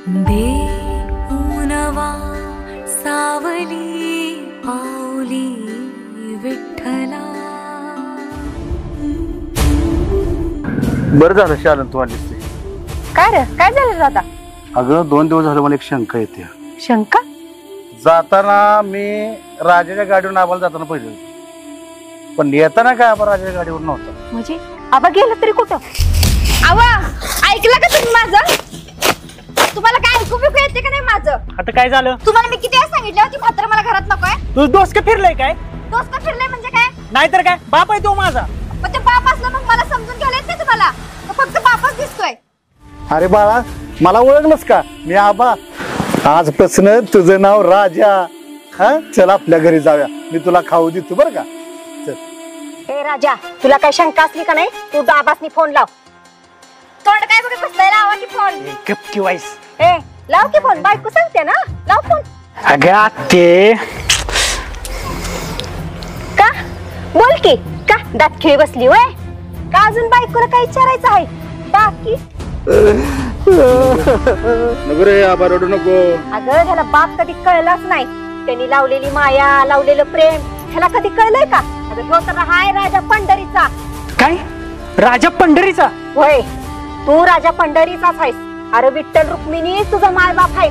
दे ऊनवा सावली पावली विठ्ठला. बरं झालं शालन तू आलीस ते. काय रे, काय झालं आता? अगं 2 दिवस झालं मला एक शंका येते. शंका? जाताना मी राजाच्या गाडीवर आबाला जाताना पाहिजे, पण येताना काय आबा राजाच्या गाडीवर नव्हता. म्हणजे आबा गेला तरी कुठं? आवा, ऐकलं का तुम्ही माझं? तुम्हाला काय ऐकू बिकू येते का नाही माझं? आता काय झालं? तुम्हाला मी किती वेळा सांगितलं होती म्हातारं मला घरात नकोय. तू दोस्त का फिरलाय काय? दोस्त फिरलाय म्हणजे काय? नाहीतर काय, बाप आहे तो माझा. पण ते बाप असलं मग मला समजून घ्यायला येत नाही तुम्हाला? तो फक्त बापच दिसतोय. अरे बाळा, मला ओळखलंस का? मी आबा. आजपासून तुझं नाव राजा. हा, चल आपल्या घरी जाऊया, मी तुला खाऊ देतो बरं का. चल. ए राजा, तुला काय शंका असली का नाही? तू बाबासनी फोन लाव. तोंड काय बघत बसलाय? लावा की फोन. गप्पी वाईस. ए, लाव की फोन. बायको सांगते ना, लाव फोन. अगं आत्ते. का? बोल की. का दात खेळी बसली होय? का अजून बायकोला काय विचारायचं आहे? बाकी नको रे आबा, रडू नको. अगं ह्याला बाप कधी कळलाच नाही. त्यांनी लावलेली माया, लावलेलं प्रेम ह्याला कधी कळलंय का? अगं तो तर हाय राजा पंढरीचा. काय? राजा पंढरीचा? होय, तू राजा पंढरीचाच आहेस. अरे विठ्ठल रुक्मिणी तुझा माय बाप आहे.